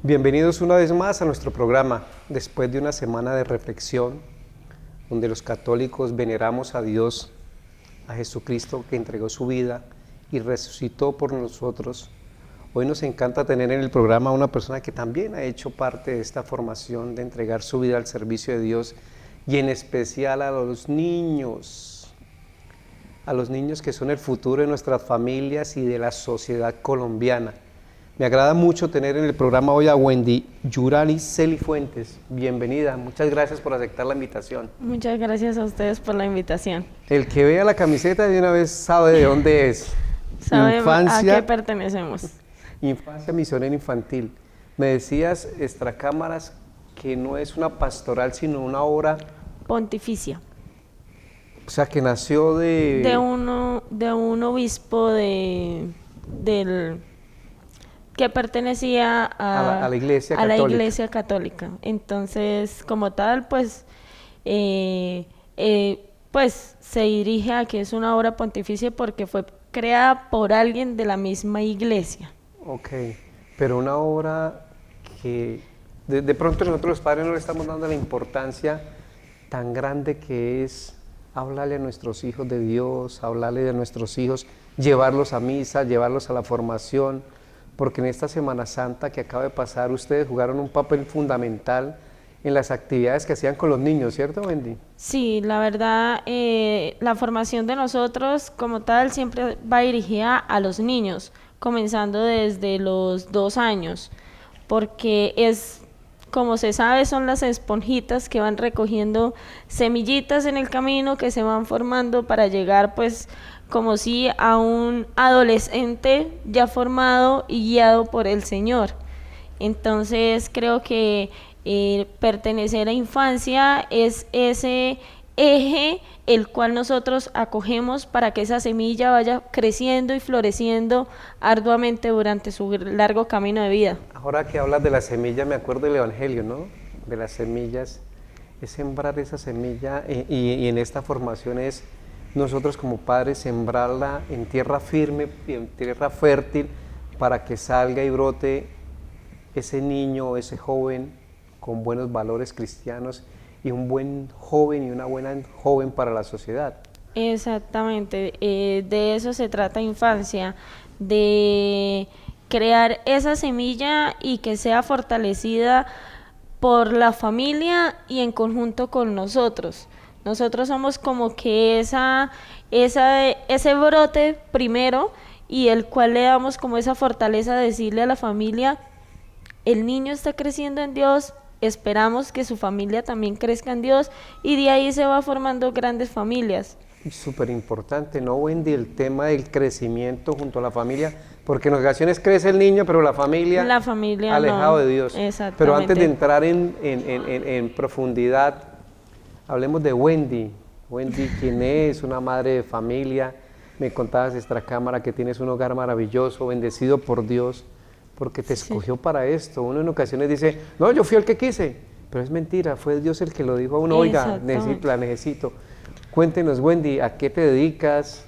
Bienvenidos una vez más a nuestro programa, después de una semana de reflexión, donde los católicos veneramos a Dios, a Jesucristo que entregó su vida y resucitó por nosotros. Hoy nos encanta tener en el programa a una persona que también ha hecho parte de esta formación de entregar su vida al servicio de Dios y en especial a los niños que son el futuro de nuestras familias y de la sociedad colombiana. Me agrada mucho tener en el programa hoy a Wendy Yurani Celifuentes. Bienvenida, muchas gracias por aceptar la invitación. Muchas gracias a ustedes por la invitación. El que vea la camiseta de una vez sabe de dónde es. Sabemos a qué pertenecemos. Infancia Misionera Infantil. Me decías, extracámaras, que no es una pastoral, sino una obra pontificia. O sea, que nació de un obispo que pertenecía a la Iglesia Católica. Entonces, como tal, pues se dirige a que es una obra pontificia porque fue creada por alguien de la misma Iglesia. Ok, pero una obra que de pronto nosotros los padres no le estamos dando la importancia tan grande que es hablarle a nuestros hijos de Dios, hablarle de nuestros hijos, llevarlos a misa, llevarlos a la formación, porque en esta Semana Santa que acaba de pasar ustedes jugaron un papel fundamental en las actividades que hacían con los niños, ¿cierto, Wendy? Sí, la verdad, la formación de nosotros como tal siempre va dirigida a los niños, comenzando desde los 2 años, porque como se sabe, son las esponjitas que van recogiendo semillitas en el camino que se van formando para llegar, pues, como si a un adolescente ya formado y guiado por el Señor. Entonces, creo que pertenecer a infancia es ese eje el cual nosotros acogemos para que esa semilla vaya creciendo y floreciendo arduamente durante su largo camino de vida. Ahora que hablas de la semilla, me acuerdo del Evangelio, ¿no? De las semillas, es sembrar esa semilla y en esta formación es nosotros como padres sembrarla en tierra firme y en tierra fértil para que salga y brote ese niño, ese joven con buenos valores cristianos y un buen joven y una buena joven para la sociedad. Exactamente, de eso se trata infancia, de crear esa semilla y que sea fortalecida por la familia y en conjunto con nosotros. Nosotros somos como que ese brote primero y el cual le damos como esa fortaleza de decirle a la familia, el niño está creciendo en Dios, esperamos que su familia también crezca en Dios y de ahí se va formando grandes familias. Súper importante, ¿no, Wendy? El tema del crecimiento junto a la familia, porque en ocasiones crece el niño, pero la familia alejado de Dios. Exactamente. Pero antes de entrar en profundidad, hablemos de Wendy. Wendy, ¿quién es? Una madre de familia. Me contabas extracámara que tienes un hogar maravilloso, bendecido por Dios, porque te escogió para esto. Uno en ocasiones dice, no, yo fui el que quise, pero es mentira, fue Dios el que lo dijo a uno, oiga, la necesito. Cuéntenos, Wendy, ¿a qué te dedicas?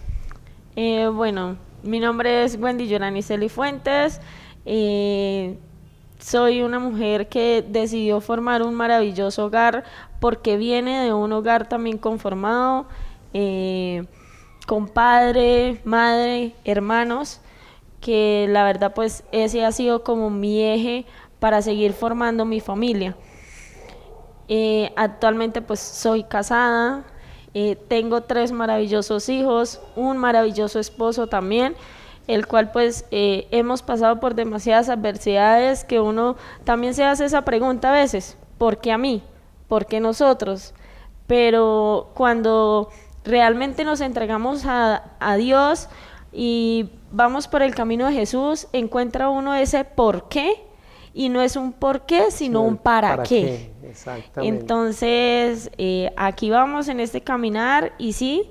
Bueno, mi nombre es Wendy Yurani Celifuentes. Soy una mujer que decidió formar un maravilloso hogar porque viene de un hogar también conformado, con padre, madre, hermanos, que la verdad pues ese ha sido como mi eje para seguir formando mi familia. Actualmente pues soy casada, tengo 3 maravillosos hijos, un maravilloso esposo también, el cual pues hemos pasado por demasiadas adversidades que uno también se hace esa pregunta a veces, ¿por qué a mí? ¿Por qué nosotros? Pero cuando realmente nos entregamos a Dios y vamos por el camino de Jesús, encuentra uno ese por qué, y no es un por qué, sino un para qué. Exactamente. Entonces, aquí vamos en este caminar y sí,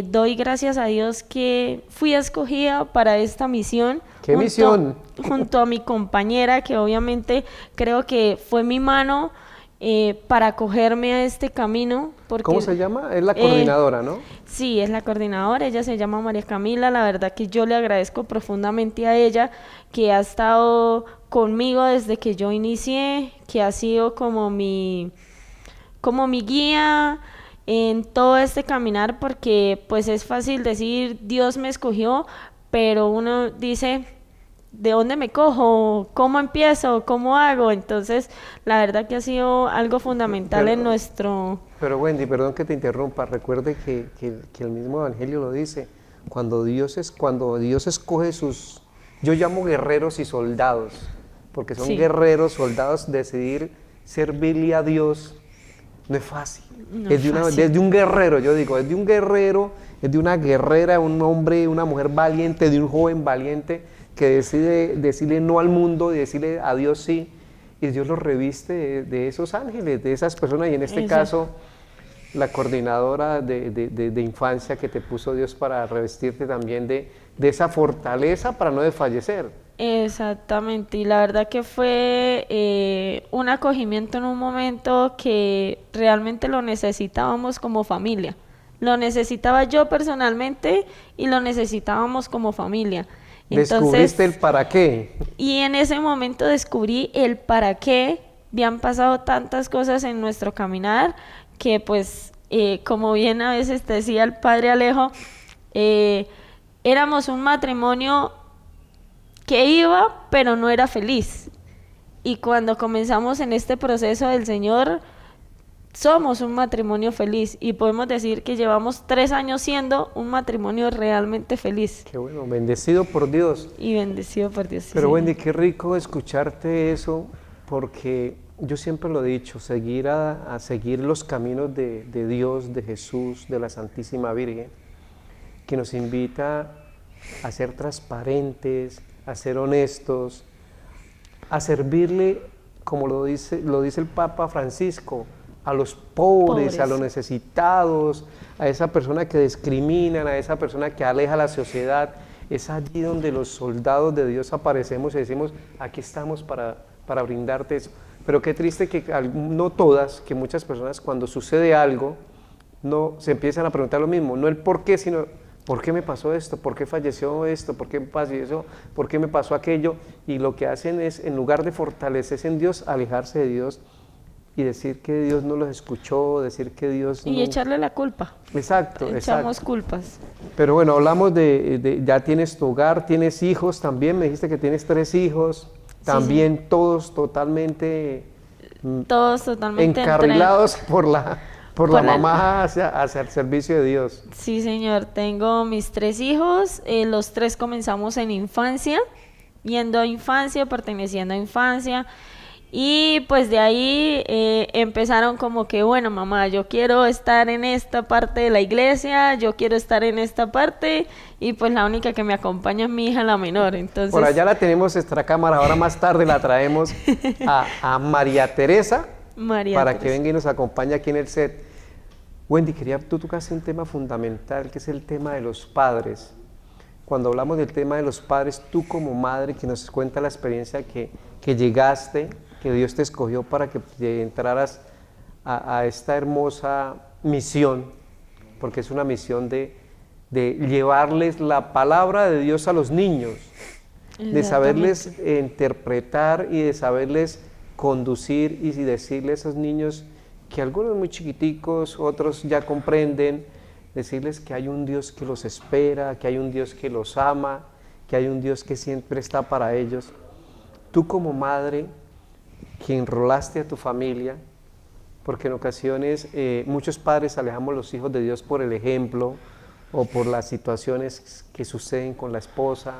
doy gracias a Dios que fui escogida para esta misión. ¿Qué misión? Junto a mi compañera, que obviamente creo que fue mi mano para acogerme a este camino. Porque, ¿Cómo se llama? Es la coordinadora, ¿no? Sí, es la coordinadora, ella se llama María Camila. La verdad que yo le agradezco profundamente a ella, que ha estado conmigo desde que yo inicié, que ha sido como mi guía en todo este caminar, porque pues es fácil decir Dios me escogió, pero uno dice, ¿de dónde me cojo? ¿Cómo empiezo? ¿Cómo hago? Entonces, la verdad que ha sido algo fundamental en nuestro... Pero Wendy, perdón que te interrumpa, recuerde que el mismo Evangelio lo dice, cuando Dios escoge sus, yo llamo guerreros y soldados, porque son guerreros, soldados, decidir servirle a Dios no es fácil. No es fácil. de un guerrero, yo digo, es de un guerrero, es de una guerrera, un hombre, una mujer valiente, de un joven valiente que decide decirle no al mundo y decirle a Dios sí, y Dios lo reviste de esos ángeles, de esas personas, y en este caso la coordinadora de infancia que te puso Dios para revestirte también de esa fortaleza para no desfallecer. Exactamente, y la verdad que fue un acogimiento en un momento que realmente lo necesitábamos como familia. Lo necesitaba yo personalmente y lo necesitábamos como familia. Descubriste el para qué. Y en ese momento descubrí el para qué. Habían pasado tantas cosas en nuestro caminar que pues, como bien a veces te decía el padre Alejo, éramos un matrimonio que iba, pero no era feliz. Y cuando comenzamos en este proceso del Señor, somos un matrimonio feliz y podemos decir que llevamos 3 años siendo un matrimonio realmente feliz. Qué bueno, bendecido por Dios. Y bendecido por Dios. Pero sí. Wendy, qué rico escucharte eso, porque yo siempre lo he dicho, seguir a seguir los caminos de Dios, de Jesús, de la Santísima Virgen, que nos invita a ser transparentes, a ser honestos, a servirle, como lo dice el Papa Francisco, a los pobres, a los necesitados, a esa persona que discriminan, a esa persona que aleja a la sociedad. Es allí donde los soldados de Dios aparecemos y decimos, aquí estamos para brindarte eso. Pero qué triste que no todas, que muchas personas cuando sucede algo, no se empiezan a preguntar lo mismo, no el por qué, sino ¿por qué me pasó esto? ¿Por qué falleció esto? ¿Por qué me pasó eso? ¿Por qué me pasó aquello? Y lo que hacen es, en lugar de fortalecerse en Dios, alejarse de Dios y decir que Dios no los escuchó, decir que Dios no... Y echarle la culpa. Exacto, Echamos culpas. Pero bueno, hablamos ya tienes tu hogar, tienes hijos también, me dijiste que tienes 3 hijos, también sí. Todos totalmente encarrilados por la mamá hacia el servicio de Dios. Sí, señor, tengo mis 3 hijos, los 3 comenzamos en infancia, yendo a infancia, perteneciendo a infancia, y pues de ahí empezaron como que, bueno, mamá, yo quiero estar en esta parte de la iglesia, yo quiero estar en esta parte, y pues la única que me acompaña es mi hija, la menor. Entonces, por allá la tenemos extra cámara, ahora más tarde la traemos a María Teresa, para que venga y nos acompañe aquí en el set. Wendy, tú tocaste un tema fundamental, que es el tema de los padres. Cuando hablamos del tema de los padres, tú como madre, que nos cuenta la experiencia que llegaste, que Dios te escogió para que entraras a esta hermosa misión, porque es una misión de llevarles la palabra de Dios a los niños, de saberles interpretar y de saberles conducir y decirles a esos niños, que algunos muy chiquiticos, otros ya comprenden, decirles que hay un Dios que los espera, que hay un Dios que los ama, que hay un Dios que siempre está para ellos. Tú como madre, que enrolaste a tu familia, porque en ocasiones muchos padres alejamos a los hijos de Dios por el ejemplo, o por las situaciones que suceden con la esposa,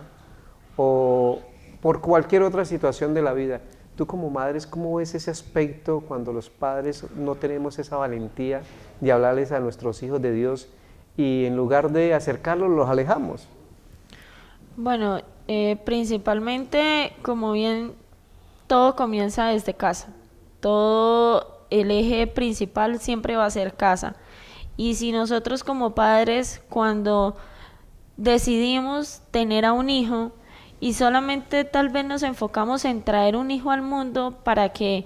o por cualquier otra situación de la vida. Tú como madres, ¿cómo ves ese aspecto cuando los padres no tenemos esa valentía de hablarles a nuestros hijos de Dios y en lugar de acercarlos los alejamos? Bueno, principalmente, como bien, todo comienza desde casa. Todo el eje principal siempre va a ser casa. Y si nosotros como padres, cuando decidimos tener a un hijo, y solamente tal vez nos enfocamos en traer un hijo al mundo para que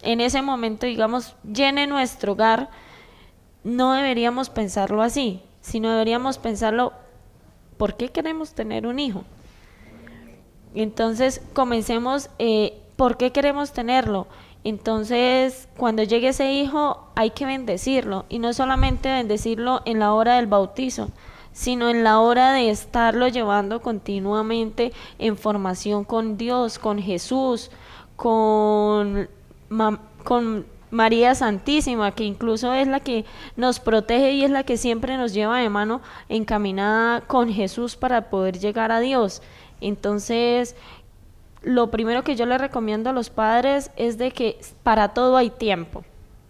en ese momento, digamos, llene nuestro hogar, no deberíamos pensarlo así, sino deberíamos pensarlo, ¿por qué queremos tener un hijo? Entonces, comencemos, ¿por qué queremos tenerlo? Entonces, cuando llegue ese hijo, hay que bendecirlo, y no solamente bendecirlo en la hora del bautizo, sino en la hora de estarlo llevando continuamente en formación con Dios, con Jesús, con María Santísima, que incluso es la que nos protege y es la que siempre nos lleva de mano encaminada con Jesús para poder llegar a Dios. Entonces, lo primero que yo le recomiendo a los padres es de que para todo hay tiempo.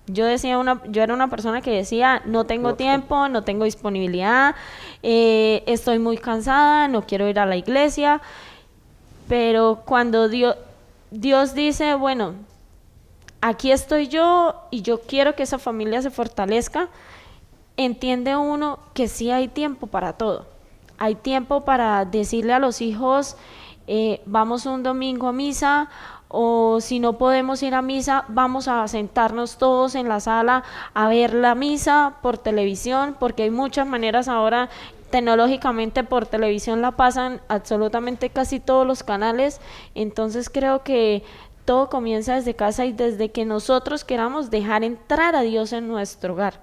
Yo era una persona que decía, no tengo tiempo, no tengo disponibilidad, estoy muy cansada, no quiero ir a la iglesia, pero cuando Dios dice, bueno, aquí estoy yo y yo quiero que esa familia se fortalezca, entiende uno que sí hay tiempo para todo. Hay tiempo para decirle a los hijos, vamos un domingo a misa, o si no podemos ir a misa, vamos a sentarnos todos en la sala a ver la misa por televisión, porque hay muchas maneras ahora, tecnológicamente por televisión la pasan absolutamente casi todos los canales. Entonces creo que todo comienza desde casa y desde que nosotros queramos dejar entrar a Dios en nuestro hogar.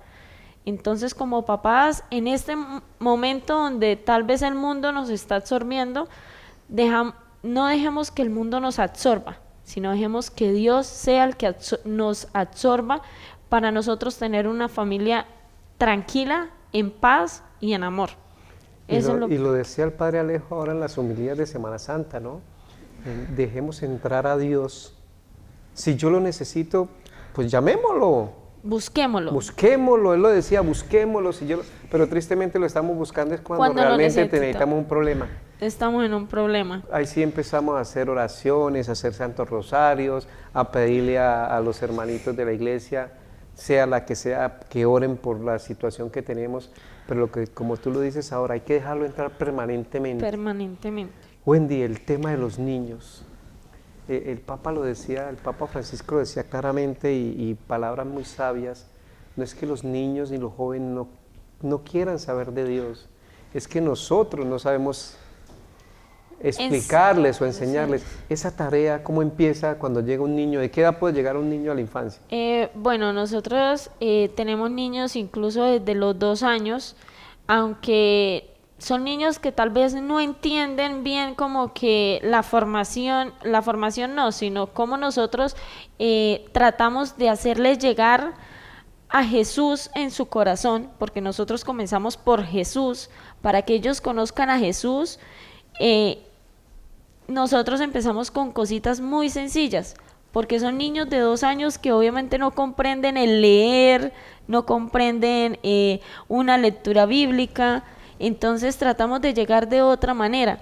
Entonces, como papás, en este momento donde tal vez el mundo nos está absorbiendo, no dejemos que el mundo nos absorba, sino dejemos que Dios sea el que nos absorba para nosotros tener una familia tranquila, en paz y en amor. Y lo decía el Padre Alejo ahora en las homilías de Semana Santa, ¿no? Dejemos entrar a Dios. Si yo lo necesito, pues llamémoslo. Busquémoslo, él lo decía, busquémoslo. Pero tristemente lo estamos buscando es cuando realmente necesitamos un problema. Estamos en un problema. Ahí sí empezamos a hacer oraciones, a hacer santos rosarios, a pedirle a los hermanitos de la iglesia, sea la que sea, que oren por la situación que tenemos. Pero como tú lo dices ahora, hay que dejarlo entrar permanentemente. Wendy, el tema de los niños. El Papa lo decía, el Papa Francisco lo decía claramente y palabras muy sabias. No es que los niños ni los jóvenes no quieran saber de Dios, es que nosotros no sabemos explicarles o enseñarles. Sí. Esa tarea, ¿cómo empieza cuando llega un niño? ¿De qué edad puede llegar un niño a la infancia? Bueno, nosotros tenemos niños incluso desde los 2 años, aunque son niños que tal vez no entienden bien como que la formación no, sino cómo nosotros tratamos de hacerles llegar a Jesús en su corazón, porque nosotros comenzamos por Jesús, para que ellos conozcan a Jesús. Nosotros empezamos con cositas muy sencillas, porque son niños de 2 años que obviamente no comprenden el leer, no comprenden una lectura bíblica. Entonces tratamos de llegar de otra manera.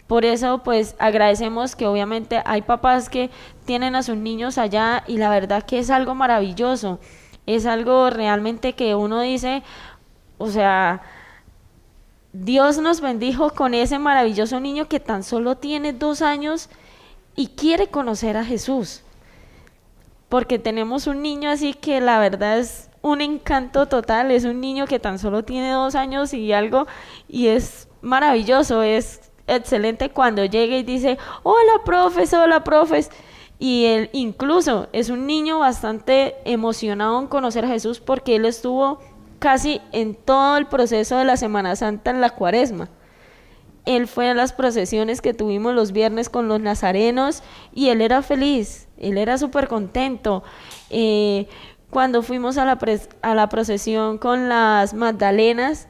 Por eso pues agradecemos que obviamente hay papás que tienen a sus niños allá y la verdad que es algo maravilloso, es algo realmente que uno dice, o sea, Dios nos bendijo con ese maravilloso niño que tan solo tiene 2 años y quiere conocer a Jesús, porque tenemos un niño así que la verdad es un encanto total, es un niño que tan solo tiene 2 años y algo, y es maravilloso, es excelente cuando llega y dice, hola profes, y él incluso es un niño bastante emocionado en conocer a Jesús porque él estuvo casi en todo el proceso de la Semana Santa en la Cuaresma. Él fue a las procesiones que tuvimos los viernes con los nazarenos y él era feliz, él era súper contento. Cuando fuimos a la procesión con las Magdalenas,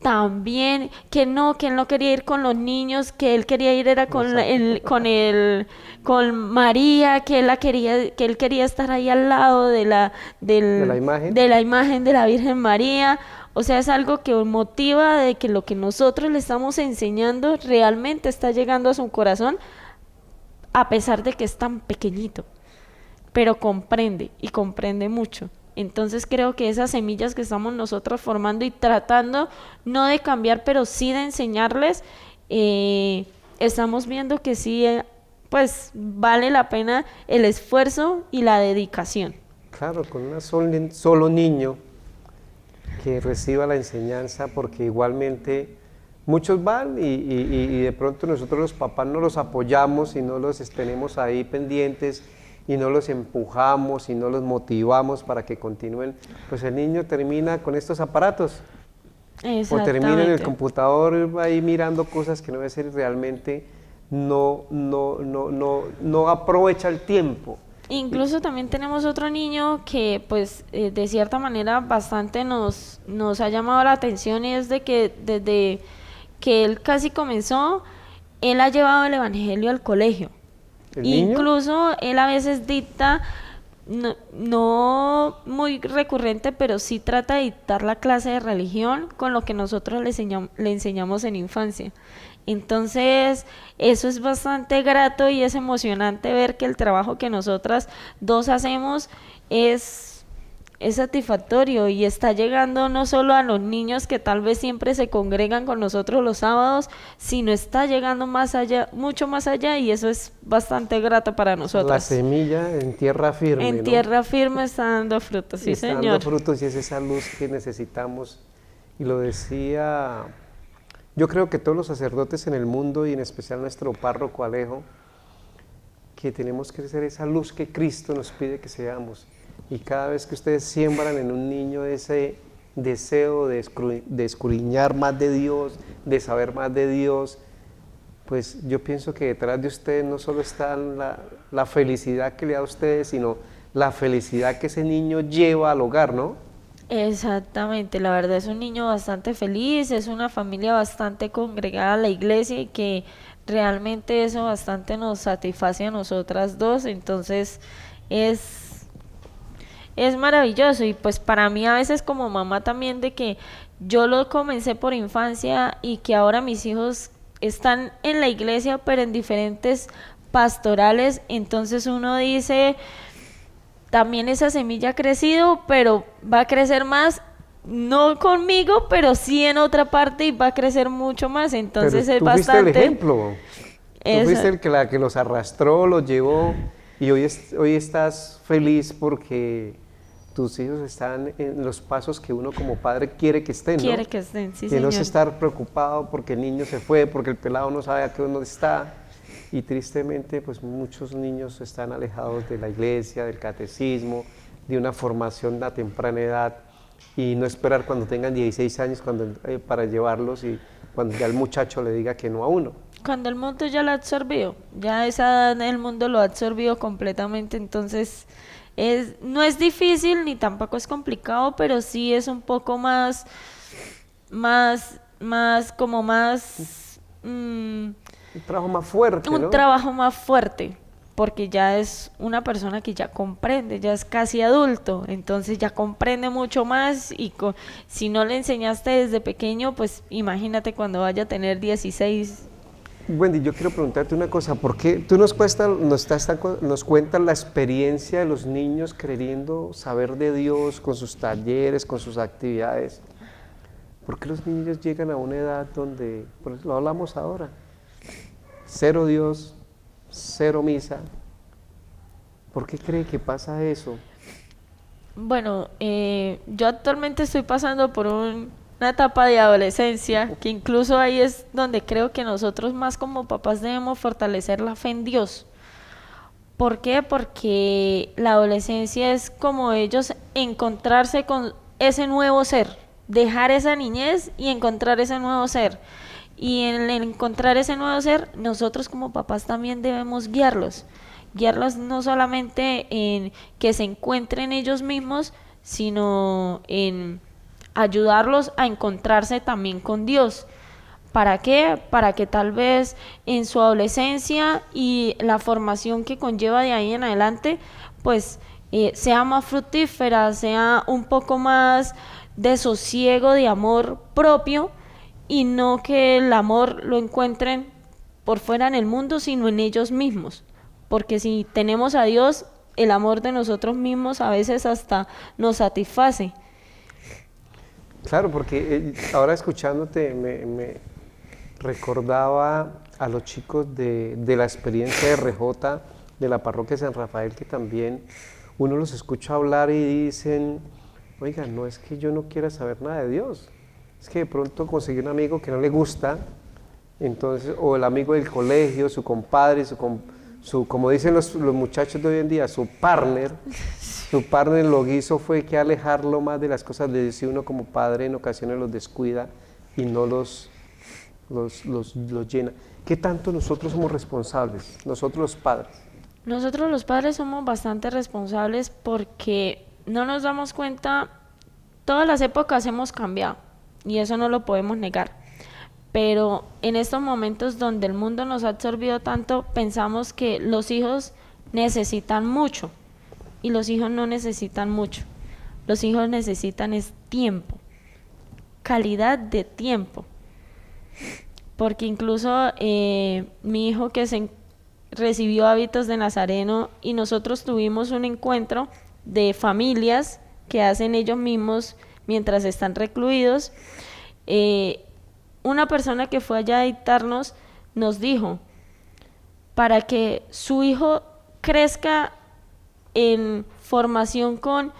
también que él no quería ir con los niños, que él quería ir era con María, que él quería estar ahí al lado de la imagen de la Virgen María. O sea, es algo que motiva de que lo que nosotros le estamos enseñando realmente está llegando a su corazón, a pesar de que es tan pequeñito, pero comprende mucho. Entonces creo que esas semillas que estamos nosotros formando y tratando, no de cambiar, pero sí de enseñarles, estamos viendo que sí pues vale la pena el esfuerzo y la dedicación. Claro, con un solo niño que reciba la enseñanza, porque igualmente muchos van y de pronto nosotros los papás no los apoyamos y no los tenemos ahí pendientes y no los empujamos y no los motivamos para que continúen, pues el niño termina con estos aparatos o termina en el computador ahí mirando cosas que no debe ser, realmente no aprovecha el tiempo. Incluso también tenemos otro niño que pues de cierta manera bastante nos ha llamado la atención, y es de que desde que él casi comenzó, él ha llevado el evangelio al colegio. Incluso él a veces dicta, no muy recurrente, pero sí trata de dictar la clase de religión con lo que nosotros le enseñamos en infancia. Entonces, eso es bastante grato y es emocionante ver que el trabajo que nosotras dos hacemos es satisfactorio y está llegando no solo a los niños que tal vez siempre se congregan con nosotros los sábados, sino está llegando más allá, mucho más allá, y eso es bastante grato para nosotros. La semilla en tierra firme. En tierra firme está dando frutos, sí, señor. Está dando frutos, y es esa luz que necesitamos. Y lo decía, yo creo que todos los sacerdotes en el mundo, y en especial nuestro párroco Alejo, que tenemos que ser esa luz que Cristo nos pide que seamos. Y cada vez que ustedes siembran en un niño ese deseo de escudriñar más de Dios, de saber más de Dios, pues yo pienso que detrás de ustedes no solo está la felicidad que le da a ustedes, sino la felicidad que ese niño lleva al hogar, ¿no? Exactamente, la verdad es un niño bastante feliz, es una familia bastante congregada a la iglesia, y que realmente eso bastante nos satisface a nosotras dos. Entonces es maravilloso, y pues para mí a veces como mamá también, de que yo lo comencé por infancia y que ahora mis hijos están en la iglesia pero en diferentes pastorales, entonces uno dice, también esa semilla ha crecido, pero va a crecer más, no conmigo, pero sí en otra parte, y va a crecer mucho más. Entonces es bastante... Tú fuiste el ejemplo, tú fuiste el que los arrastró, los llevó, y hoy estás feliz porque tus hijos están en los pasos que uno como padre quiere que estén, ¿no? Quiere que estén, sí, que señor. No se estar preocupado porque el niño se fue, porque el pelado no sabe a qué uno está. Y tristemente, pues muchos niños están alejados de la iglesia, del catecismo, de una formación a temprana edad, y no esperar cuando tengan 16 años para llevarlos, y cuando ya el muchacho le diga que no a uno. Cuando el mundo ya lo ha absorbido, ya esa edad el mundo lo ha absorbido completamente. Entonces no es difícil ni tampoco es complicado, pero sí es un poco más un trabajo más fuerte, ¿no? Un trabajo más fuerte, porque ya es una persona que ya comprende, ya es casi adulto, entonces ya comprende mucho más, y si no le enseñaste desde pequeño, pues imagínate cuando vaya a tener 16. Wendy, yo quiero preguntarte una cosa, ¿por qué tú nos cuentas la experiencia de los niños queriendo saber de Dios con sus talleres, con sus actividades? ¿Por qué los niños llegan a una edad donde, por eso lo hablamos ahora, 0 Dios, 0 misa? ¿Por qué cree que pasa eso? Bueno, yo actualmente estoy pasando por una etapa de adolescencia, que incluso ahí es donde creo que nosotros más como papás debemos fortalecer la fe en Dios. ¿Por qué? Porque la adolescencia es como ellos encontrarse con ese nuevo ser, dejar esa niñez y encontrar ese nuevo ser. Y en encontrar ese nuevo ser, nosotros como papás también debemos guiarlos no solamente en que se encuentren ellos mismos, sino en ayudarlos a encontrarse también con Dios. ¿Para qué? Para que tal vez en su adolescencia y la formación que conlleva de ahí en adelante, pues sea más fructífera, sea un poco más de sosiego, de amor propio, y no que el amor lo encuentren por fuera en el mundo, sino en ellos mismos. Porque si tenemos a Dios, el amor de nosotros mismos a veces hasta nos satisface. Claro, porque ahora escuchándote me recordaba a los chicos de la experiencia de RJ, de la parroquia de San Rafael, que también uno los escucha hablar y dicen, oiga, no es que yo no quiera saber nada de Dios, es que de pronto conseguí un amigo que no le gusta, entonces, o el amigo del colegio, su compadre, como dicen los muchachos de hoy en día, su partner lo que hizo fue que alejarlo más de las cosas de Dios, y uno como padre en ocasiones los descuida y no los llena. ¿Qué tanto nosotros somos responsables, nosotros los padres? Nosotros los padres somos bastante responsables porque no nos damos cuenta, todas las épocas hemos cambiado y eso no lo podemos negar, pero en estos momentos donde el mundo nos ha absorbido tanto, pensamos que los hijos necesitan mucho y los hijos no necesitan mucho, los hijos necesitan es tiempo, calidad de tiempo, porque incluso mi hijo que recibió hábitos de Nazareno y nosotros tuvimos un encuentro de familias que hacen ellos mismos mientras están recluidos. Una persona que fue allá a dictarnos nos dijo, para que su hijo crezca en formación con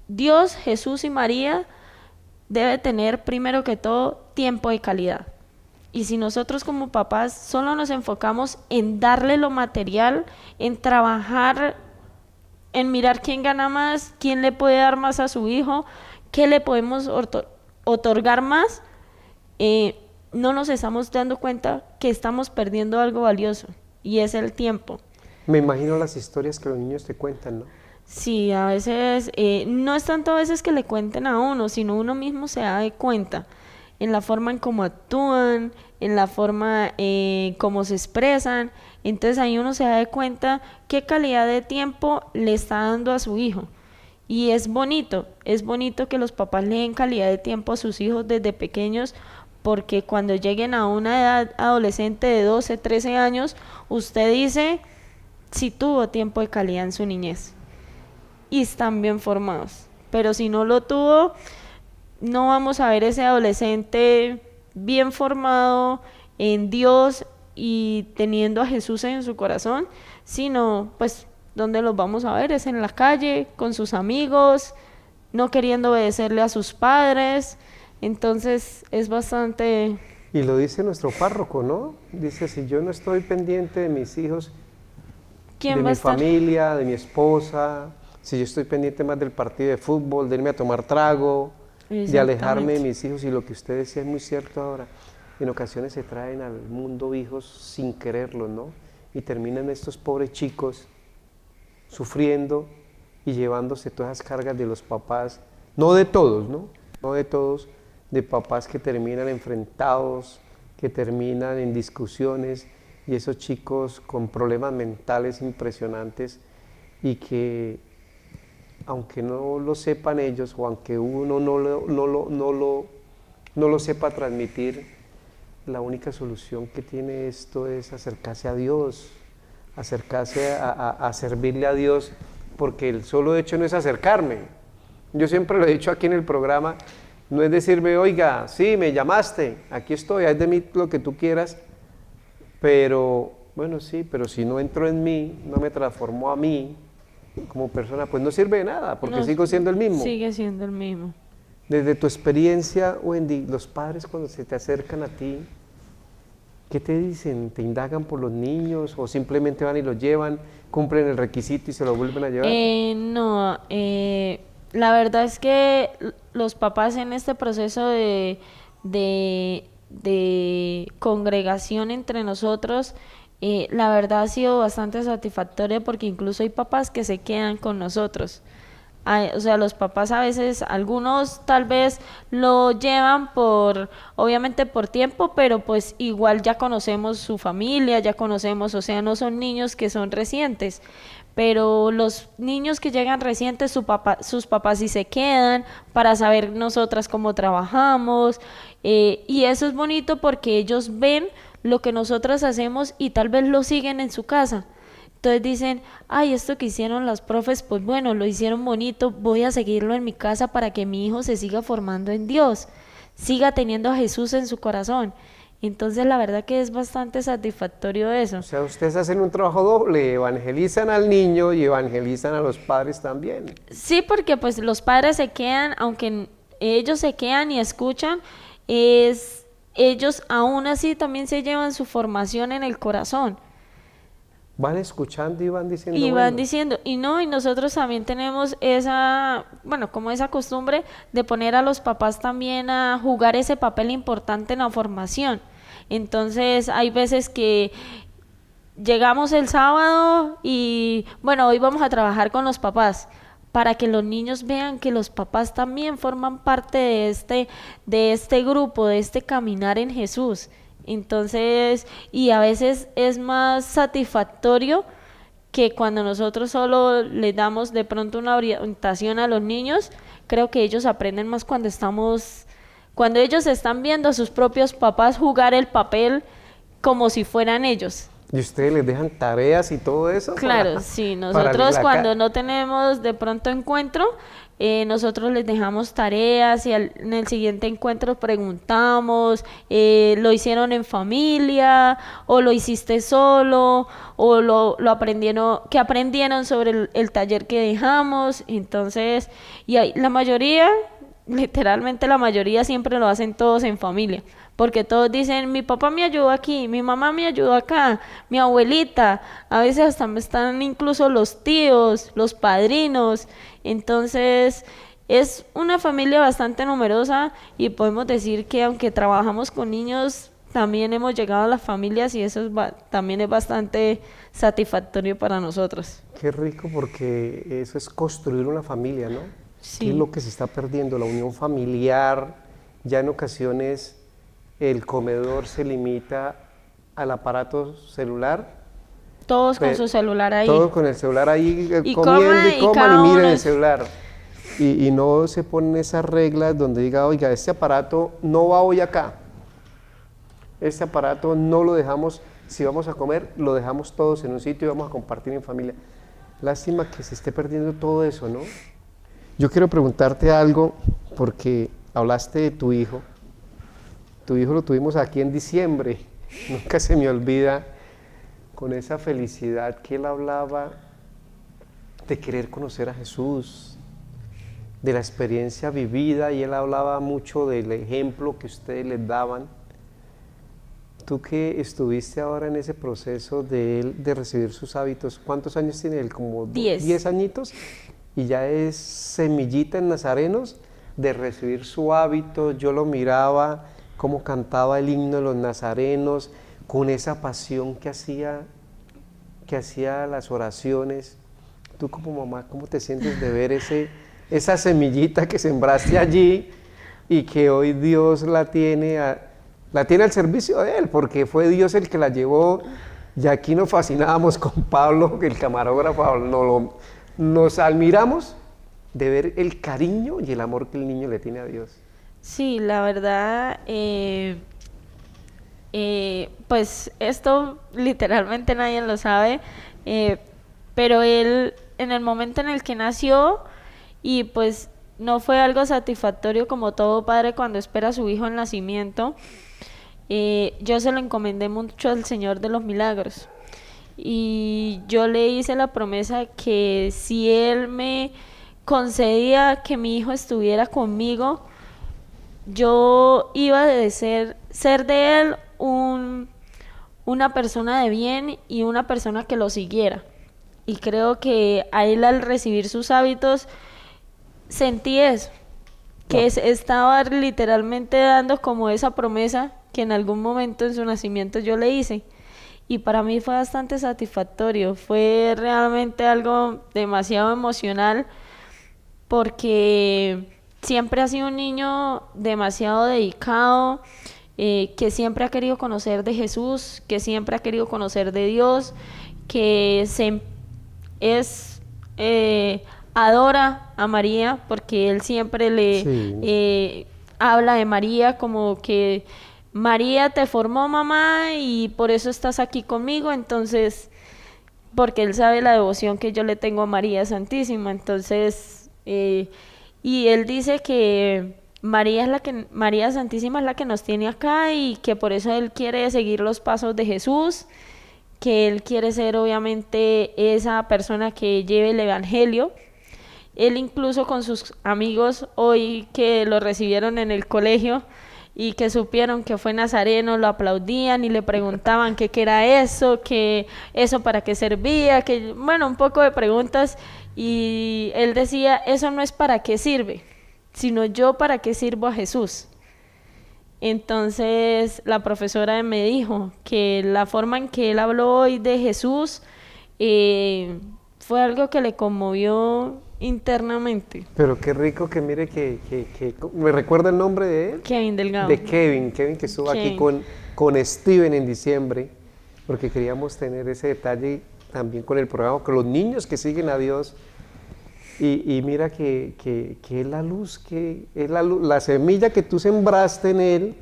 Dios, Jesús y María, debe tener primero que todo tiempo de calidad. Y si nosotros como papás solo nos enfocamos en darle lo material, en trabajar, en mirar quién gana más, quién le puede dar más a su hijo, qué le podemos otorgar más, no nos estamos dando cuenta que estamos perdiendo algo valioso, y es el tiempo. Me imagino las historias que los niños te cuentan, ¿no? Sí, a veces, no es tanto a veces que le cuenten a uno, sino uno mismo se da de cuenta en la forma en cómo actúan, en la forma cómo se expresan. Entonces ahí uno se da de cuenta qué calidad de tiempo le está dando a su hijo. Y es bonito que los papás le den calidad de tiempo a sus hijos desde pequeños, porque cuando lleguen a una edad adolescente de 12, 13 años, usted dice si tuvo tiempo de calidad en su niñez y están bien formados. Pero si no lo tuvo, no vamos a ver ese adolescente bien formado en Dios y teniendo a Jesús en su corazón, sino pues donde los vamos a ver es en la calle, con sus amigos, no queriendo obedecerle a sus padres. Entonces es bastante... Y lo dice nuestro párroco, ¿no? Dice, si yo no estoy pendiente de mis hijos, de mi familia, de mi esposa, si yo estoy pendiente más del partido de fútbol, de irme a tomar trago, de alejarme de mis hijos, y lo que usted decía es muy cierto ahora, en ocasiones se traen al mundo hijos sin quererlo, ¿no? Y terminan estos pobres chicos sufriendo y llevándose todas esas cargas de los papás, no de todos, ¿no? No de todos, de papás que terminan enfrentados, que terminan en discusiones, y esos chicos con problemas mentales impresionantes, y que aunque no lo sepan ellos, o aunque uno no lo sepa transmitir, la única solución que tiene esto es acercarse a Dios, acercarse a servirle a Dios, porque el solo hecho no es acercarme. Yo siempre lo he dicho aquí en el programa, no es decirme, oiga, sí, me llamaste, aquí estoy, haz de mí lo que tú quieras, pero, bueno, sí, pero si no entró en mí, no me transformó a mí como persona, pues no sirve de nada, porque no, sigo siendo el mismo. Sigue siendo el mismo. Desde tu experiencia, Wendy, los padres cuando se te acercan a ti, ¿qué te dicen? ¿Te indagan por los niños o simplemente van y los llevan, cumplen el requisito y se lo vuelven a llevar? No, la verdad es que los papás en este proceso de congregación entre nosotros, la verdad ha sido bastante satisfactoria, porque incluso hay papás que se quedan con nosotros. O sea, los papás a veces, algunos tal vez lo llevan obviamente por tiempo, pero pues igual ya conocemos su familia, ya conocemos, o sea, no son niños que son recientes, pero los niños que llegan recientes, sus papás sí se quedan para saber nosotras cómo trabajamos, y eso es bonito porque ellos ven lo que nosotras hacemos y tal vez lo siguen en su casa. Entonces dicen, ay, esto que hicieron las profes, pues bueno, lo hicieron bonito, voy a seguirlo en mi casa para que mi hijo se siga formando en Dios, siga teniendo a Jesús en su corazón. Entonces la verdad que es bastante satisfactorio eso. O sea, ustedes hacen un trabajo doble, evangelizan al niño y evangelizan a los padres también. Sí, porque pues los padres se quedan, aunque ellos se quedan y escuchan, ellos aún así también se llevan su formación en el corazón. Van escuchando y van diciendo, Y bueno, van diciendo, y no, y nosotros también tenemos esa, bueno, como esa costumbre de poner a los papás también a jugar ese papel importante en la formación. Entonces, hay veces que llegamos el sábado y, bueno, hoy vamos a trabajar con los papás para que los niños vean que los papás también forman parte de este grupo, de este caminar en Jesús. Entonces, y a veces es más satisfactorio que cuando nosotros solo les damos de pronto una orientación a los niños. Creo que ellos aprenden más cuando ellos están viendo a sus propios papás jugar el papel como si fueran ellos. ¿y ustedes les dejan tareas y todo eso? Claro, sí, para nosotros la cuando no tenemos de pronto encuentro, nosotros les dejamos tareas y en el siguiente encuentro preguntamos, ¿lo hicieron en familia? ¿O lo hiciste solo? ¿O lo aprendieron, qué aprendieron sobre el taller que dejamos? Entonces, y la mayoría, literalmente la mayoría siempre lo hacen todos en familia. Porque todos dicen, mi papá me ayudó aquí, mi mamá me ayudó acá, mi abuelita, a veces hasta están incluso los tíos, los padrinos. Entonces es una familia bastante numerosa y podemos decir que aunque trabajamos con niños, también hemos llegado a las familias y eso también es bastante satisfactorio para nosotros. Qué rico, porque eso es construir una familia, ¿no? Sí. ¿Qué es lo que se está perdiendo? La unión familiar. Ya en ocasiones el comedor se limita al aparato celular. Todos con su celular ahí. Todos con el celular ahí, Y comiendo y coman y miren el es... celular. Y no se ponen esas reglas donde diga, oiga, este aparato no va hoy acá. Este aparato no lo dejamos, si vamos a comer, lo dejamos todos en un sitio y vamos a compartir en familia. Lástima que se esté perdiendo todo eso, ¿no? Yo quiero preguntarte algo, porque hablaste de tu hijo. Tu hijo lo tuvimos aquí en diciembre, nunca se me olvida, con esa felicidad que él hablaba de querer conocer a Jesús, de la experiencia vivida, y él hablaba mucho del ejemplo que ustedes les daban. Tú que estuviste ahora en ese proceso de él, de recibir sus hábitos, ¿cuántos años tiene él? Como 10 añitos, y ya es semillita en Nazarenos de recibir su hábito. Yo lo miraba, cómo cantaba el himno de los nazarenos, con esa pasión que hacía las oraciones. Tú como mamá, ¿cómo te sientes de ver esa semillita que sembraste allí y que hoy Dios la tiene al servicio de Él? Porque fue Dios el que la llevó, y aquí nos fascinábamos con Pablo, el camarógrafo, nos admiramos de ver el cariño y el amor que el niño le tiene a Dios. Sí, la verdad, pues esto literalmente nadie lo sabe, pero él en el momento en el que nació, y pues no fue algo satisfactorio como todo padre cuando espera a su hijo en nacimiento, yo se lo encomendé mucho al Señor de los Milagros, y yo le hice la promesa que si Él me concedía que mi hijo estuviera conmigo, yo iba a ser de él una persona de bien y una persona que lo siguiera. Y creo que a él, al recibir sus hábitos, sentí eso, que estaba literalmente dando como esa promesa que en algún momento en su nacimiento yo le hice. Y para mí fue bastante satisfactorio, fue realmente algo demasiado emocional, porque siempre ha sido un niño demasiado dedicado, que siempre ha querido conocer de Jesús, que siempre ha querido conocer de Dios, que adora a María, porque él siempre le habla de María como que María te formó, mamá, y por eso estás aquí conmigo. Entonces, porque él sabe la devoción que yo le tengo a María Santísima. Entonces, y él dice que María Santísima es la que nos tiene acá y que por eso él quiere seguir los pasos de Jesús, que él quiere ser obviamente esa persona que lleve el evangelio. Él incluso con sus amigos hoy que lo recibieron en el colegio y que supieron que fue nazareno, lo aplaudían y le preguntaban qué era eso, que eso para qué servía, que bueno, un poco de preguntas, y él decía, eso no es para qué sirve, sino yo para qué sirvo a Jesús. Entonces la profesora me dijo que la forma en que él habló hoy de Jesús fue algo que le conmovió internamente. Pero qué rico que mire ¿me recuerda el nombre de él? Kevin Delgado. De Kevin que estuvo aquí con Steven en diciembre, porque queríamos tener ese detalle también con el programa, con los niños que siguen a Dios. Y mira que es la luz, la semilla que tú sembraste en él,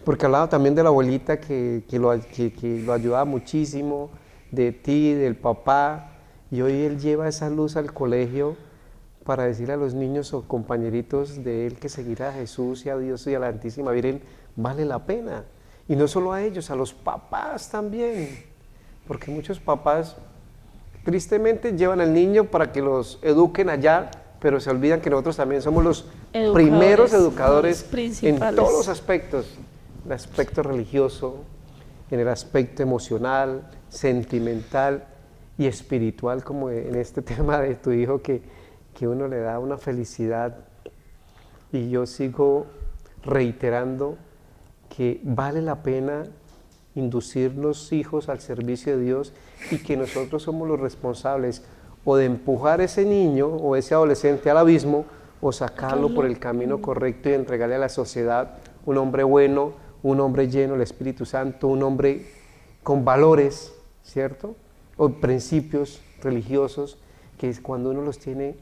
porque hablaba también de la abuelita que lo ayudaba muchísimo, de ti, del papá, y hoy él lleva esa luz al colegio para decirle a los niños o compañeritos de él que seguir a Jesús y a Dios y a la Santísima Virgen vale la pena. Y no solo a ellos, a los papás también, porque muchos papás tristemente llevan al niño para que los eduquen allá, pero se olvidan que nosotros también somos los primeros educadores en todos los aspectos, el aspecto religioso, en el aspecto emocional, sentimental y espiritual, como en este tema de tu hijo que uno le da una felicidad. Y yo sigo reiterando que vale la pena inducir los hijos al servicio de Dios y que nosotros somos los responsables o de empujar a ese niño o ese adolescente al abismo o sacarlo por el camino correcto y entregarle a la sociedad un hombre bueno, un hombre lleno del Espíritu Santo, un hombre con valores, ¿cierto? O principios religiosos que cuando uno los tiene,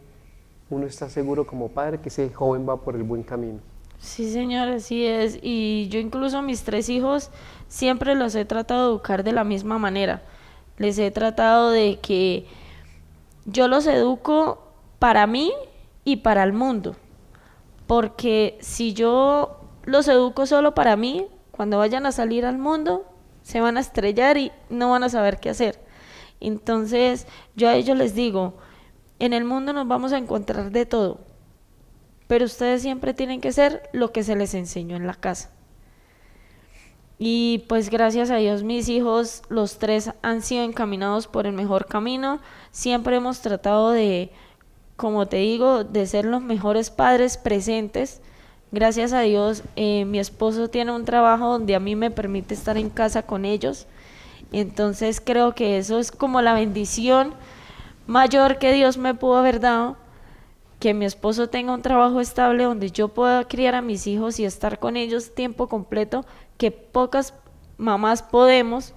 uno está seguro como padre que ese joven va por el buen camino. Sí, señor, así es. Y yo incluso a mis 3 hijos siempre los he tratado de educar de la misma manera. Les he tratado de que yo los educo para mí y para el mundo. Porque si yo los educo solo para mí, cuando vayan a salir al mundo, se van a estrellar y no van a saber qué hacer. Entonces, yo a ellos les digo, en el mundo nos vamos a encontrar de todo, pero ustedes siempre tienen que ser lo que se les enseñó en la casa. Y pues gracias a Dios mis hijos, los 3 han sido encaminados por el mejor camino. Siempre hemos tratado de, como te digo, de ser los mejores padres presentes. Gracias a Dios mi esposo tiene un trabajo donde a mí me permite estar en casa con ellos. Entonces creo que eso es como la bendición mayor que Dios me pudo haber dado, que mi esposo tenga un trabajo estable donde yo pueda criar a mis hijos y estar con ellos tiempo completo, que pocas mamás podemos,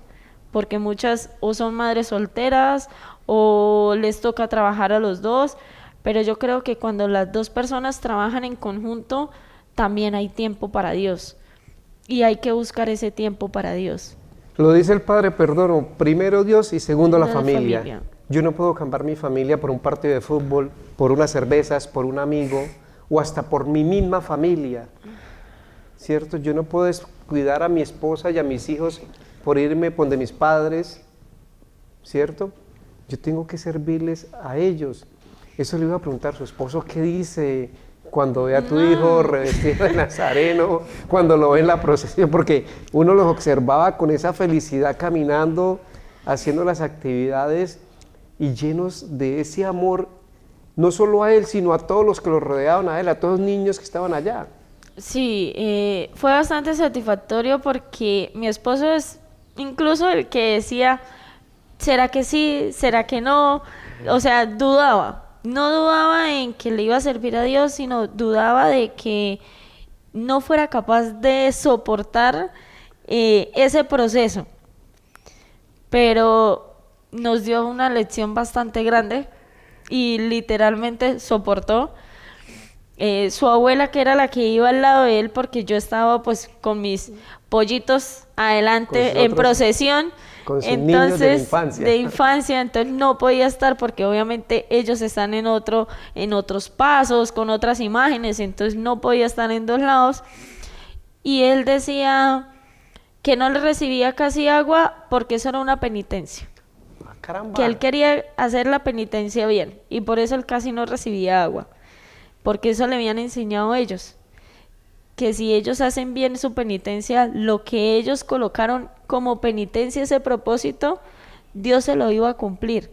porque muchas o son madres solteras o les toca trabajar a los dos, pero yo creo que cuando las 2 personas trabajan en conjunto, también hay tiempo para Dios y hay que buscar ese tiempo para Dios. Lo dice el Padre Perdomo, primero Dios y segundo la familia. Yo no puedo cambiar mi familia por un partido de fútbol, por unas cervezas, por un amigo o hasta por mi misma familia, ¿cierto? Yo no puedo descuidar a mi esposa y a mis hijos por irme donde mis padres, ¿cierto? Yo tengo que servirles a ellos. Eso le iba a preguntar a su esposo, ¿qué dice cuando ve a tu hijo revestido de nazareno, cuando lo ve en la procesión? Porque uno los observaba con esa felicidad caminando, haciendo las actividades y llenos de ese amor, no solo a él, sino a todos los que lo rodeaban a él, a todos los niños que estaban allá. Sí, fue bastante satisfactorio porque mi esposo es incluso el que decía, ¿será que sí? ¿Será que no? O sea, dudaba. No dudaba en que le iba a servir a Dios, sino dudaba de que no fuera capaz de soportar ese proceso. Pero nos dio una lección bastante grande y literalmente soportó. su abuela, que era la que iba al lado de él, porque yo estaba pues con mis pollitos Con adelante sus en otros, procesión, con sus niños de la entonces infancia. de infancia, entonces no podía estar porque obviamente ellos están en otros pasos, con otras imágenes, entonces no podía estar en dos lados. Y él decía que no le recibía casi agua porque eso era una penitencia, Ah, que él caramba. quería hacer la penitencia bien y por eso él casi no recibía agua, porque eso le habían enseñado ellos, que si ellos hacen bien su penitencia, lo que ellos colocaron como penitencia, ese propósito, Dios se lo iba a cumplir.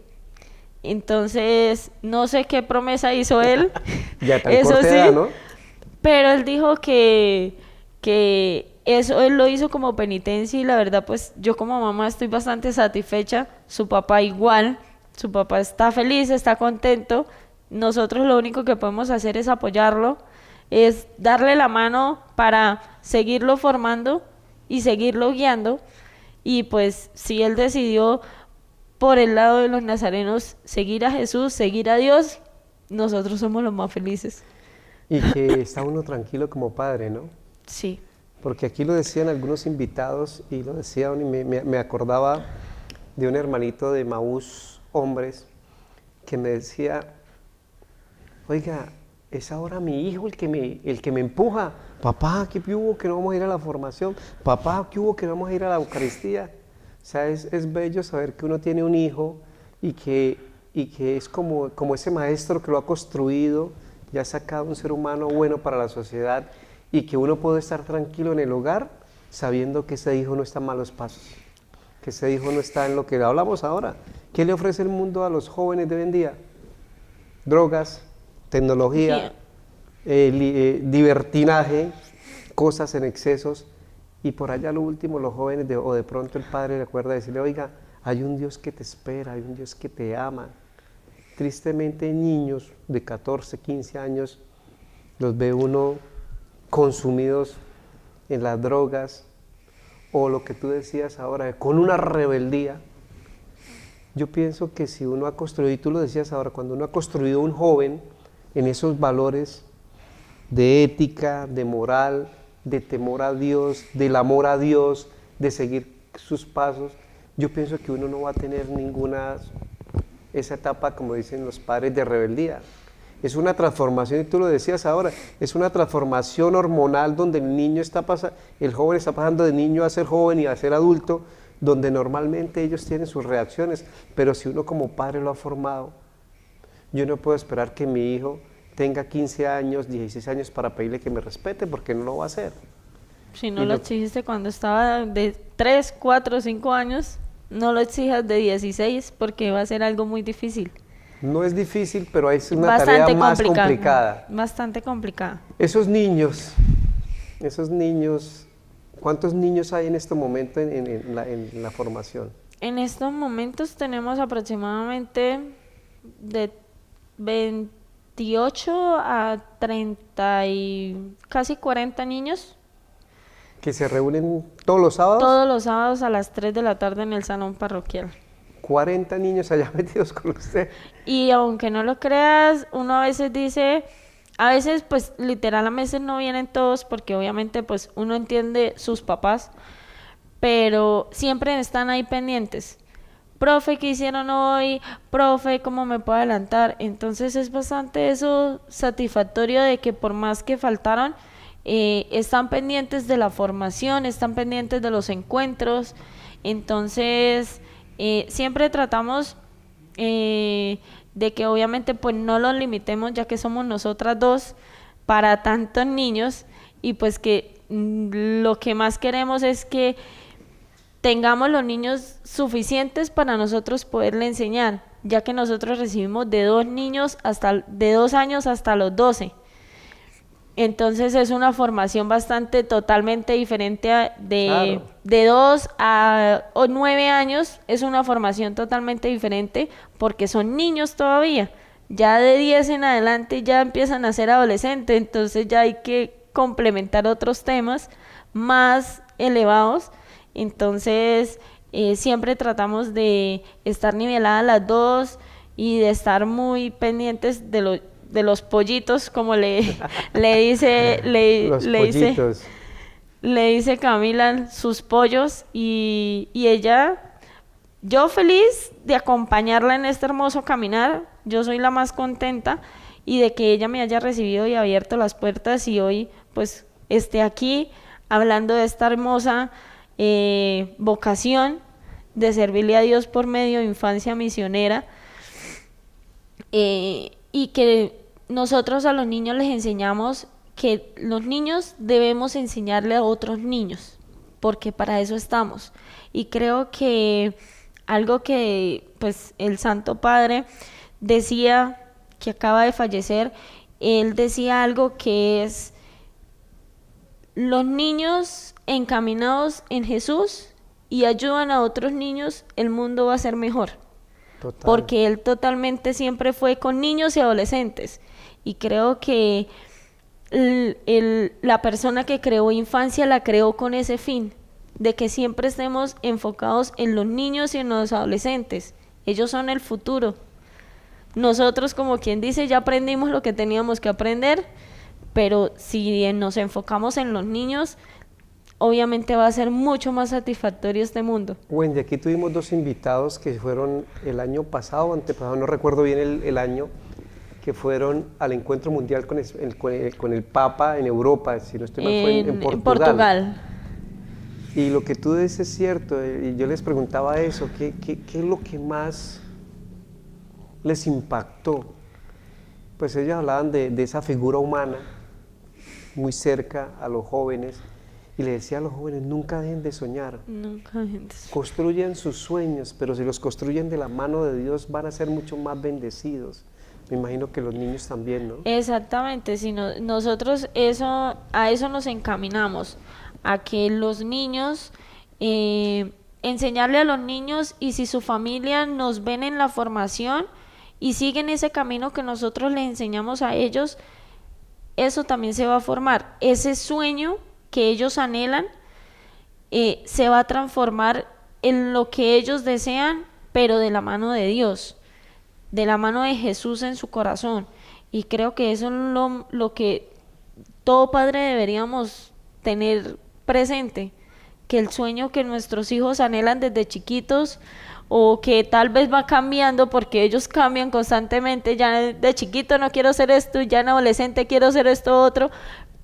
Entonces, no sé qué promesa hizo él, Ya tan eso corta edad, sí, ¿no? pero él dijo que eso él lo hizo como penitencia y la verdad pues yo como mamá estoy bastante satisfecha, su papá igual, su papá está feliz, está contento, nosotros lo único que podemos hacer es apoyarlo, es darle la mano para seguirlo formando y seguirlo guiando y pues si él decidió por el lado de los nazarenos seguir a Jesús, seguir a Dios, nosotros somos los más felices. Y que está uno tranquilo como padre, ¿no? Sí. Porque aquí lo decían algunos invitados y lo decían y me acordaba de un hermanito de Maús Hombres que me decía, oiga, es ahora mi hijo el que me empuja. Papá, ¿qué hubo que no vamos a ir a la formación? Papá, ¿qué hubo que no vamos a ir a la Eucaristía? O sea, es bello saber que uno tiene un hijo y que es como ese maestro que lo ha construido y ha sacado un ser humano bueno para la sociedad y que uno puede estar tranquilo en el hogar sabiendo que ese hijo no está en malos pasos, que ese hijo no está en lo que hablamos ahora. ¿Qué le ofrece el mundo a los jóvenes de hoy en día? Drogas, tecnología, libertinaje, cosas en excesos, y por allá lo último los jóvenes o de pronto el padre recuerda decirle, oiga, hay un Dios que te espera, hay un Dios que te ama. Tristemente niños de 14, 15 años los ve uno consumidos en las drogas o lo que tú decías ahora, con una rebeldía. Yo pienso que si uno ha construido, y tú lo decías ahora, cuando uno ha construido un joven en esos valores de ética, de moral, de temor a Dios, del amor a Dios, de seguir sus pasos, yo pienso que uno no va a tener esa etapa, como dicen los padres, de rebeldía. Es una transformación, y tú lo decías ahora, es una transformación hormonal donde el joven está pasando de niño a ser joven y a ser adulto, donde normalmente ellos tienen sus reacciones, pero si uno como padre lo ha formado, yo no puedo esperar que mi hijo tenga 15 años, 16 años para pedirle que me respete, porque no lo va a hacer. Si no Y lo no, exigiste cuando estaba de 3, 4, 5 años, no lo exijas de 16 porque va a ser algo muy difícil. no es difícil, pero es una tarea Bastante más complicada. complicada. Bastante complicada. Esos niños, ¿cuántos niños hay en este momento en la formación? En estos momentos tenemos aproximadamente de 28 a 30 y casi 40 niños ¿Que se reúnen todos los sábados? todos los sábados a las 3 de la tarde en el salón parroquial. 40 niños allá metidos con usted. Y aunque no lo creas, uno a veces dice, a veces pues literal a veces no vienen todos porque obviamente pues uno entiende sus papás, pero siempre están ahí pendientes. Profe, ¿qué hicieron hoy? Profe, ¿cómo me puedo adelantar? Entonces es bastante eso satisfactorio de que por más que faltaron, están pendientes de la formación, están pendientes de los encuentros. Entonces siempre tratamos de que obviamente pues no los limitemos ya que somos nosotras dos para tantos niños y pues que lo que más queremos es que tengamos los niños suficientes para nosotros poderle enseñar, ya que nosotros recibimos de 2 años hasta los 12. Entonces es una formación bastante totalmente diferente Claro. de 2 a 9 años, es una formación totalmente diferente porque son niños todavía. Ya de 10 en adelante ya empiezan a ser adolescentes, entonces ya hay que complementar otros temas más elevados. Entonces siempre tratamos de estar niveladas las dos y de estar muy pendientes de los pollitos, como le dice, Los le dice, pollitos. le dice Camila, sus pollos, y ella, yo feliz de acompañarla en este hermoso caminar, yo soy la más contenta, y de que ella me haya recibido y abierto las puertas, y hoy pues esté aquí hablando de esta hermosa vocación de servirle a Dios por medio de Infancia Misionera, y que nosotros a los niños les enseñamos que los niños debemos enseñarle a otros niños, porque para eso estamos. Y creo que algo que pues el Santo Padre decía, que acaba de fallecer, él decía algo que es: los niños encaminados en Jesús y ayudan a otros niños, el mundo va a ser mejor. Total. Porque él totalmente siempre fue con niños y adolescentes. Y creo que la persona que creó Infancia la creó con ese fin, de que siempre estemos enfocados en los niños y en los adolescentes. Ellos son el futuro. Nosotros, como quien dice, ya aprendimos lo que teníamos que aprender, pero si nos enfocamos en los niños, obviamente va a ser mucho más satisfactorio este mundo. Wendy, aquí tuvimos dos invitados que fueron el año pasado, antepasado, no recuerdo bien el año, que fueron al encuentro mundial con el Papa en Europa, si no estoy mal, fue en Portugal. En Portugal. Y lo que tú dices es cierto, y yo les preguntaba eso, ¿qué es lo que más les impactó? Pues ellos hablaban de esa figura humana, muy cerca a los jóvenes, y le decía a los jóvenes: nunca dejen de soñar, Nunca dejen de soñar. Construyan sus sueños, pero si los construyen de la mano de Dios van a ser mucho más bendecidos. Me imagino que los niños también, ¿no? Exactamente, si nosotros a eso nos encaminamos, a que los niños, enseñarle a los niños, y si su familia nos ven en la formación y siguen ese camino que nosotros les enseñamos a ellos, eso también se va a formar. Ese sueño que ellos anhelan se va a transformar en lo que ellos desean, pero de la mano de Dios, de la mano de Jesús en su corazón. Y creo que eso es lo que todo padre deberíamos tener presente, que el sueño que nuestros hijos anhelan desde chiquitos, o que tal vez va cambiando porque ellos cambian constantemente, ya de chiquito no quiero ser esto, ya en adolescente quiero ser esto otro,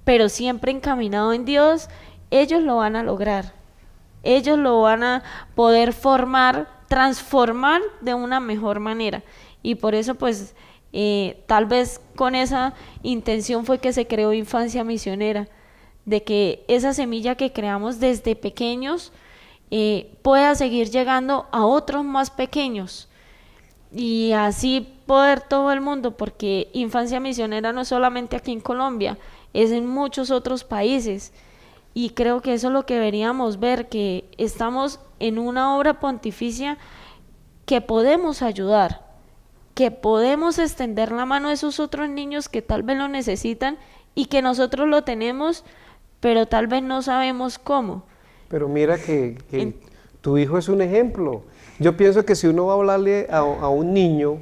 pero siempre encaminado en Dios, ellos lo van a lograr, ellos lo van a poder formar, transformar de una mejor manera. Y por eso pues tal vez con esa intención fue que se creó Infancia Misionera, de que esa semilla que creamos desde pequeños pueda seguir llegando a otros más pequeños, y así poder todo el mundo, porque Infancia Misionera no es solamente aquí en Colombia, es en muchos otros países. Y creo que eso es lo que deberíamos ver, que estamos en una obra pontificia que podemos ayudar, que podemos extender la mano a esos otros niños que tal vez lo necesitan y que nosotros lo tenemos, pero tal vez no sabemos cómo. Pero mira que tu hijo es un ejemplo. Yo pienso que si uno va a hablarle a un niño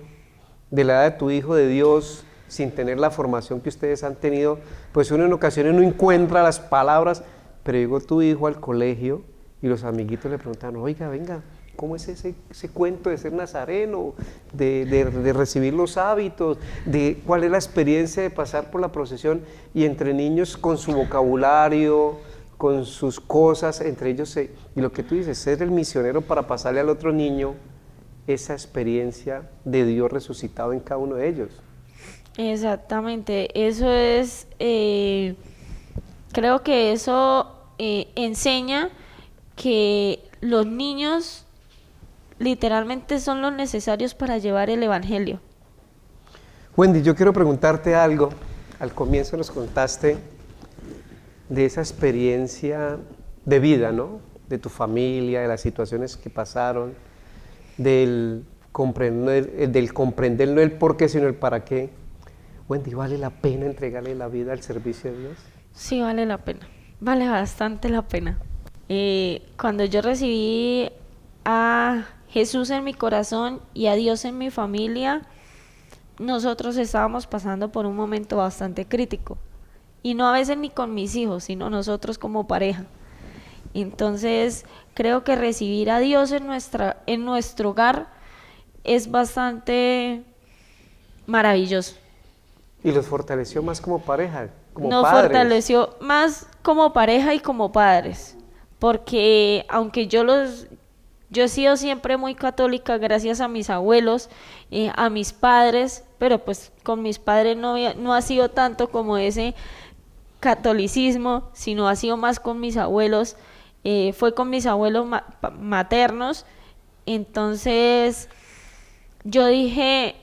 de la edad de tu hijo de Dios, sin tener la formación que ustedes han tenido, pues uno en ocasiones no encuentra las palabras, pero llegó tu hijo al colegio y los amiguitos le preguntaron: oiga, venga, ¿cómo es ese cuento de ser nazareno, de recibir los hábitos, de cuál es la experiencia de pasar por la procesión? Y entre niños con su vocabulario, con sus cosas, entre ellos, y lo que tú dices, ser el misionero para pasarle al otro niño esa experiencia de Dios resucitado en cada uno de ellos. Exactamente, eso es, creo que eso enseña que los niños literalmente son los necesarios para llevar el evangelio. Wendy, yo quiero preguntarte algo. Al comienzo nos contaste de esa experiencia de vida, ¿no? De tu familia, de las situaciones que pasaron, del comprender no el por qué, sino el para qué. Wendy, ¿vale la pena entregarle la vida al servicio de Dios? Sí, vale la pena, vale bastante la pena. Cuando yo recibí a Jesús en mi corazón y a Dios en mi familia, nosotros estábamos pasando por un momento bastante crítico. Y no a veces ni con mis hijos, sino nosotros como pareja. Entonces, creo que recibir a Dios en nuestro hogar es bastante maravilloso. Y los fortaleció más como pareja, como Nos padres. fortaleció más como pareja y como padres. Porque aunque yo he sido siempre muy católica gracias a mis abuelos, a mis padres, pero pues con mis padres no ha sido tanto como ese catolicismo, sino ha sido más con mis abuelos, fue con mis abuelos maternos. Entonces yo dije,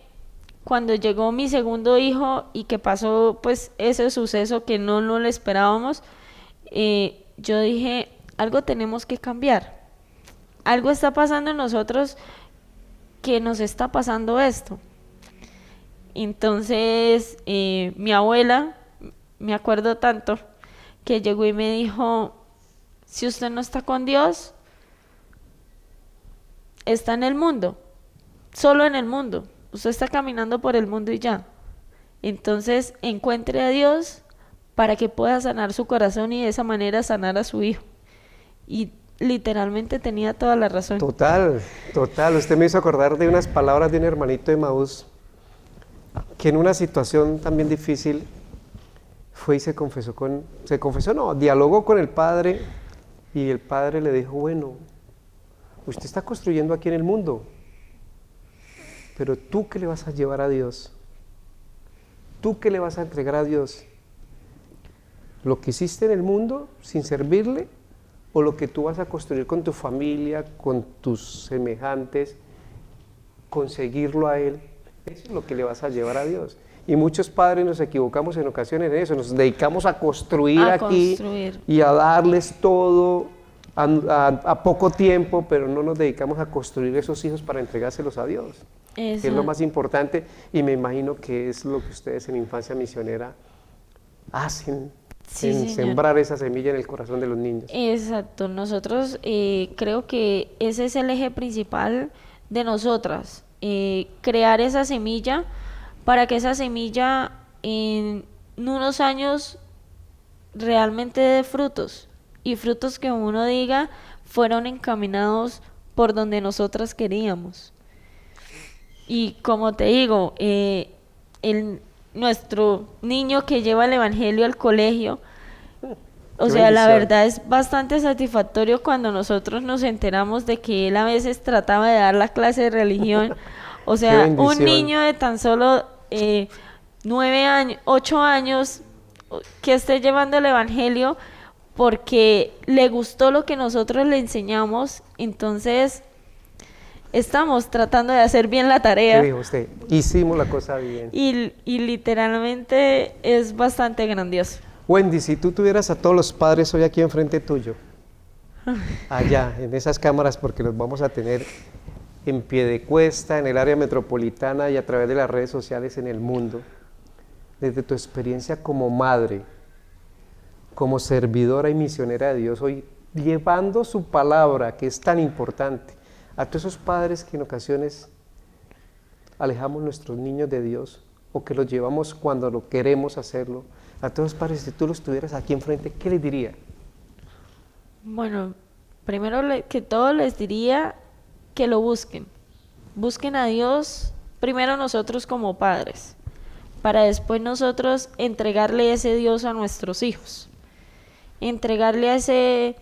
cuando llegó mi segundo hijo y que pasó pues ese suceso que no lo esperábamos, yo dije, algo tenemos que cambiar, algo está pasando en nosotros que nos está pasando esto. Entonces mi abuela, me acuerdo tanto, que llegó y me dijo, si usted no está con Dios, está en el mundo, solo en el mundo, usted está caminando por el mundo y ya. Entonces encuentre a Dios para que pueda sanar su corazón y de esa manera sanar a su hijo. Y literalmente tenía toda la razón. Total, total. Usted me hizo acordar de unas palabras de un hermanito de Maús que en una situación también difícil fue y dialogó con el padre, y el padre le dijo, bueno, usted está construyendo aquí en el mundo, pero ¿tú qué le vas a llevar a Dios? ¿Tú qué le vas a entregar a Dios? ¿Lo que hiciste en el mundo sin servirle? ¿O lo que tú vas a construir con tu familia, con tus semejantes, conseguirlo a Él? Eso es lo que le vas a llevar a Dios. Y muchos padres nos equivocamos en ocasiones en eso, nos dedicamos a construir y a darles todo a poco tiempo, pero no nos dedicamos a construir esos hijos para entregárselos a Dios. Eso es lo más importante, y me imagino que es lo que ustedes en Infancia Misionera hacen, en sembrar esa semilla en el corazón de los niños. Exacto, nosotros creo que ese es el eje principal de nosotras, crear esa semilla para que esa semilla en unos años realmente dé frutos, y frutos que uno diga fueron encaminados por donde nosotras queríamos. Y como te digo, nuestro niño que lleva el evangelio al colegio, o sea, la verdad es bastante satisfactorio cuando nosotros nos enteramos de que él a veces trataba de dar la clase de religión. O sea, un niño de tan solo 9 años, 8 años, que esté llevando el evangelio porque le gustó lo que nosotros le enseñamos. Entonces estamos tratando de hacer bien la tarea. ¿Qué dijo usted? Hicimos la cosa bien. Y literalmente es bastante grandioso. Wendy, si tú tuvieras a todos los padres hoy aquí enfrente tuyo, allá, en esas cámaras, porque los vamos a tener en Piedecuesta, en el área metropolitana y a través de las redes sociales en el mundo, desde tu experiencia como madre, como servidora y misionera de Dios, hoy llevando su palabra, que es tan importante, a todos esos padres que en ocasiones alejamos nuestros niños de Dios, o que los llevamos cuando lo queremos hacerlo, a todos los padres, si tú los tuvieras aquí enfrente, ¿qué les diría? Bueno, primero que todo les diría que lo busquen a Dios, primero nosotros como padres, para después nosotros entregarle ese Dios a nuestros hijos, entregarle a ese,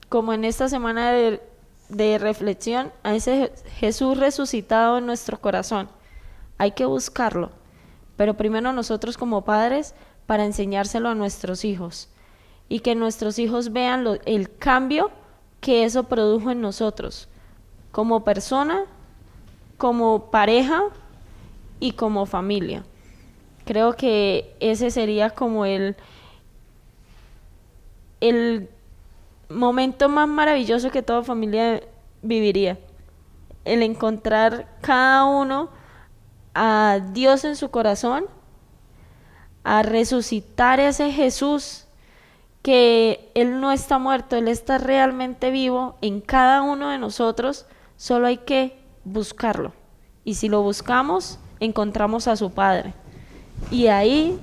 como en esta semana de reflexión, a ese Jesús resucitado en nuestro corazón. Hay que buscarlo, pero primero nosotros como padres, para enseñárselo a nuestros hijos, y que nuestros hijos vean el cambio que eso produjo en nosotros, como persona, como pareja y como familia. Creo que ese sería como el momento más maravilloso que toda familia viviría, el encontrar cada uno a Dios en su corazón, a resucitar ese Jesús, que Él no está muerto, Él está realmente vivo en cada uno de nosotros, solo hay que buscarlo. Y si lo buscamos, encontramos a su Padre. Y ahí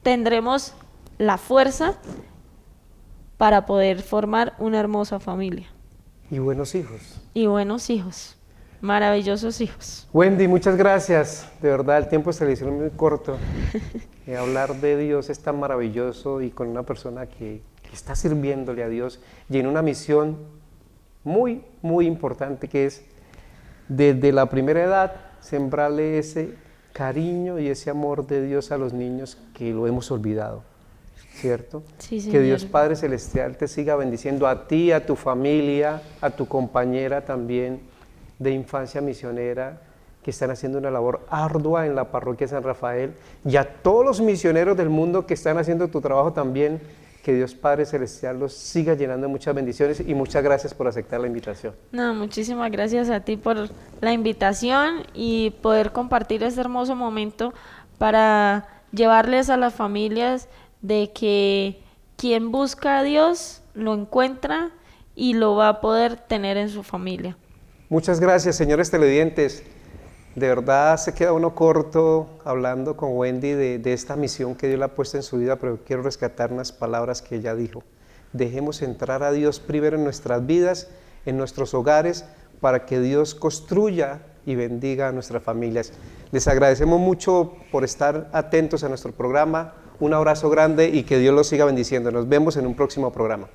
tendremos la fuerza para poder formar una hermosa familia. Y buenos hijos. Y buenos hijos, maravillosos hijos. Wendy, muchas gracias. De verdad, el tiempo se le hizo muy corto. Hablar de Dios es tan maravilloso y con una persona que está sirviéndole a Dios y en una misión muy, muy importante que es desde la primera edad sembrarle ese cariño y ese amor de Dios a los niños que lo hemos olvidado, ¿cierto? Sí, que señor. Dios Padre Celestial te siga bendiciendo a ti, a tu familia, a tu compañera también de infancia misionera, que están haciendo una labor ardua en la parroquia San Rafael, y a todos los misioneros del mundo que están haciendo tu trabajo también, que Dios Padre Celestial los siga llenando de muchas bendiciones, y muchas gracias por aceptar la invitación. No, muchísimas gracias a ti por la invitación y poder compartir este hermoso momento para llevarles a las familias de que quien busca a Dios lo encuentra y lo va a poder tener en su familia. Muchas gracias, señores televidentes. De verdad se queda uno corto hablando con Wendy de esta misión que Dios le ha puesto en su vida, pero quiero rescatar unas palabras que ella dijo. Dejemos entrar a Dios primero en nuestras vidas, en nuestros hogares, para que Dios construya y bendiga a nuestras familias. Les agradecemos mucho por estar atentos a nuestro programa. Un abrazo grande y que Dios los siga bendiciendo. Nos vemos en un próximo programa.